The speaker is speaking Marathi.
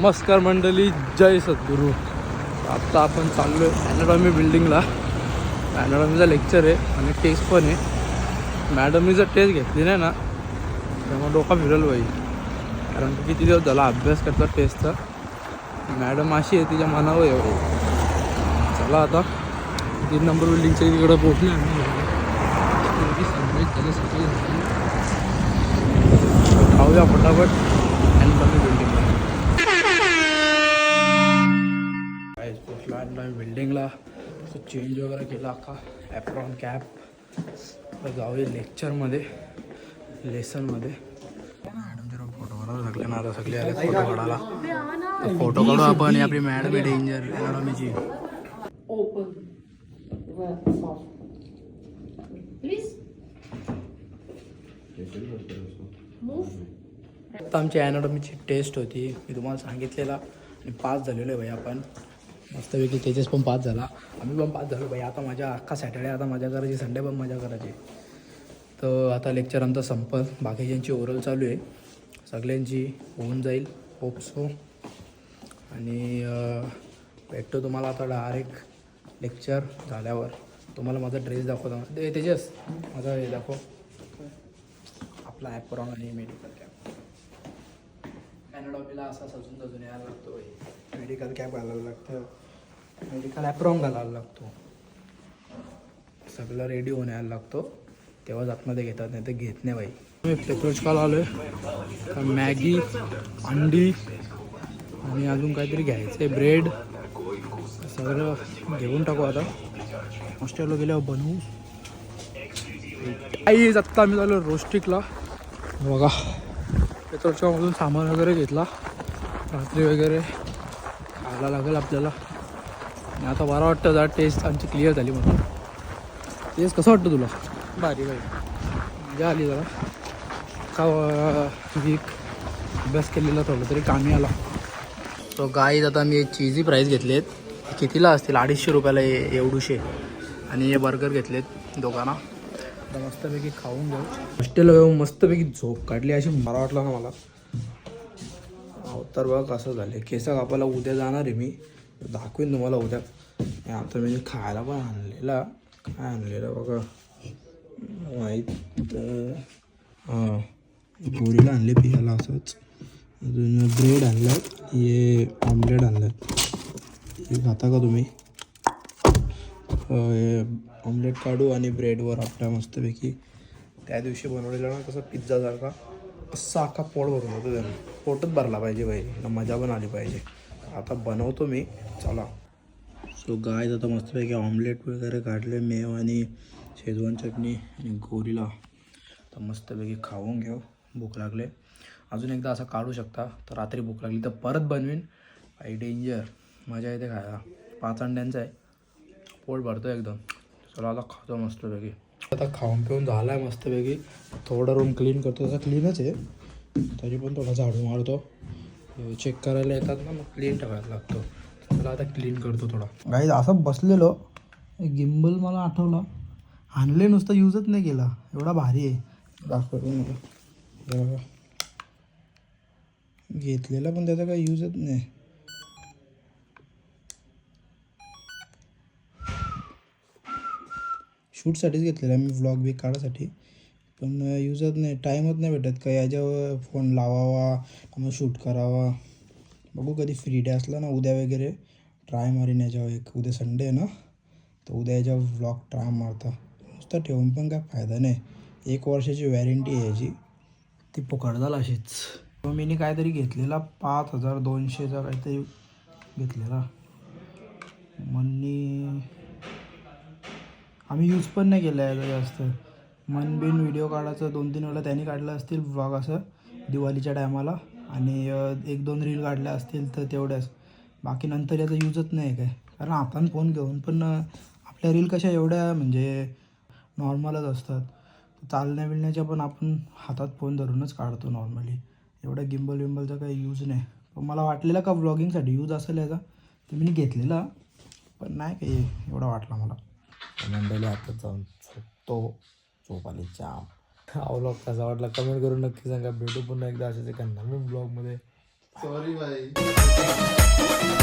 नमस्कार मंडळी, जय सद्गुरू. आत्ता आपण चाललो आहे ॲनाटॉमी बिल्डिंगला. ॲनाटॉमीचा लेक्चर आहे आणि टेस्ट पण आहे. मॅडमनी जर टेस्ट घेतली नाही ना त्यामुळे डोका फिरल बाई, कारण की किती दिवस झाला अभ्यास करतात टेस्टचा. मॅडम अशी आहे, तिच्या मनावर एवढे. चला आता 3 नंबर बिल्डिंगच्या तिकडं पोहोचले आम्ही. जाऊया फटाफट ॲनाटॉमी बिल्डिंगला. बिल्डिंगला चेंज वगैरे केला, अख्खा ॲप्रॉन कॅप. तर जाऊया लेक्चरमध्ये, लेसनमध्ये. मॅडम जरा फोटो काढायला लागले ना, आता सगळे आले फोटो काढायला. फोटो काढू आपण. आपली मॅडम आहे डेंजर ॲनाटॉमीची. आता आमची ॲनाटॉमीची टेस्ट होती, मी तुम्हाला सांगितलेला, आणि पास झालेलो आहे भाई आपण मस्तपैकी. त्याचेच पण पास झाला, आम्ही पण पास झालो भाई. आता माझ्या अख्खा सॅटर्डे आता मजा करायची, संडे पण मजा करायची. तर आता लेक्चर आमचं संपल, बाकीच्यांची ओरल चालू आहे, सगळ्यांची होऊन जाईल होप्सो. आणि भेटतो तुम्हाला आता डायरेक्ट लेक्चर झाल्यावर. तुम्हाला माझा ड्रेस दाखवतो. त्याच्याच माझा हे दाखव, आपला ॲप्रॉन आणि मेडिकल कॅप. ॲनाटॉमीला असा सजून यायला लागतो भाई. मेडिकल कॅप घालायला लागतं, मेडिकल ॲप्रॉन घालायला लागतो, सगळं रेडी होऊन यायला लागतो, तेव्हाच आतमध्ये घेतात, नाही तर घेत नाही भाई. मी पेट्रोचकाला आलो आहे. मॅगी, अंडी आणि अजून काहीतरी घ्यायचं आहे, ब्रेड, सगळं घेऊन टाकू. आता हॉस्टेलला गेल्यावर बनवू. आई आत्ता आम्ही झालो रोस्टिकला. बघा, पेट्रोलच्यामधून सामान वगैरे घेतला, रात्री वगैरे खायला लागेल आपल्याला. आणि आता बरं वाटतं, जरा टेस्ट आमची क्लिअर झाली म्हणून. टेस्ट कसं वाटतं तुला? भारी भाई, मजा आली. जरा का वीक अभ्यास केलेला थोडं तरी कामी आला. तो गाईज आता मी चीजी प्राईस घेतलेत, कितीला असतील 250 रुपयाला एवढूशे. आणि हे बर्गर घेतलेत दोघांना. आता मस्तपैकी खाऊन घेऊ. हॉस्टेलला येऊन मस्तपैकी झोप काढली, अशी मला वाटलं ना मला. तर बघा कसं झालं. केस कापायला उद्या जाणार आहे मी, दाखवेन तुम्हाला उद्या. आता मी खायला पण आणलेला, काय आणलेलं बघा माहीत. हां, गोरीला आणले पियाला असंच. अजून ब्रेड आणलं, हे ऑमलेट आणलं. हे खाता का तुम्ही? हे ऑमलेट काढू आणि ब्रेडवर आपल्या मस्तपैकी त्या दिवशी बनवलेला ना तसं पिझ्झासारखा असा अख्खा पोट भरून होतो. त्यानं पोटच भरला पाहिजे बाई, मजा पण आली पाहिजे. आता बनवतो मी, चला. सो गाय आता मस्तपैकी ऑमलेट वगैरे काढले, मेव आणि शेजवान चटणी आणि गोरीला. तर मस्तपैकी खाऊन घेऊ, भूक लागले. अजून एकदा असं काढू शकता, तर रात्री भूक लागली तर परत बनवीन. आई डेंजर मजा येते खायला. 5 अंड्यांचा आहे, पोट भरतो एकदम. चला आता खातो मस्तपैकी. आता खाऊन पिऊन झाला आहे मस्तपैकी. थोडा रूम क्लीन करतो, तसा क्लीनच आहे तरी पण थोडा झाडू मारतो. चेक करायला येतात ना, मग क्लीन ठेवायला लागतो. चला आता क्लीन करतो थोडा. गाईज असं बसलेलो, गिम्बल मला आठवलं, आणले नुसतं यूजच नाही केला. एवढा भारी आहे, दाखवतो मला. घेतलेला पण त्याचा काही यूजच नाही. शूटसाठीच घेतलेला मी, व्लॉग बी काढायसाठी, पण यूजच नाही. टाईमच नाही भेटत का याच्यावर फोन लावावा, मग शूट करावा. बघू कधी फ्री डे असला ना उद्या वगैरे ट्राय मारीन याच्यावर. एक उद्या संडे आहे ना, तर उद्या याच्यावर व्लॉग ट्राय मारता. नुसतं ठेवून पण काय फायदा नाही. 1 वर्षाची वॅरंटी आहे याची, ती फुकट झाला अशीच. मग मी काहीतरी घेतलेला 5200चा काहीतरी घेतलेला. मनी आम्ही यूज पण नाही केलं आहे जास्त. मन बिन व्हिडिओ काढायचं 2-3 वेळा त्यांनी काढलं असतील व्लॉग असं दिवाळीच्या टायमाला. आणि 1-2 रील काढल्या असतील तर तेवढ्याच. बाकी नंतर याचा यूजच नाही काय. कारण आपण फोन घेऊन पण आपल्या रील कशा एवढ्या म्हणजे नॉर्मलच असतात. चालण्या बिलण्याच्या पण आपण हातात फोन धरूनच काढतो नॉर्मली. एवढा गिम्बलचा काही यूज नाही. पण मला वाटलेलं का व्लॉगिंगसाठी यूज असेल याचा, तर मी घेतलेला, पण नाही काही एवढा वाटला मला. मंडळी आता जाऊन झोप आली जाम. हा व्लॉग कसा वाटला कमेंट करून नक्की सांगा. भेटू पुन्हा एकदा अशाच एका नवीन ब्लॉगमध्ये. सॉरी भाई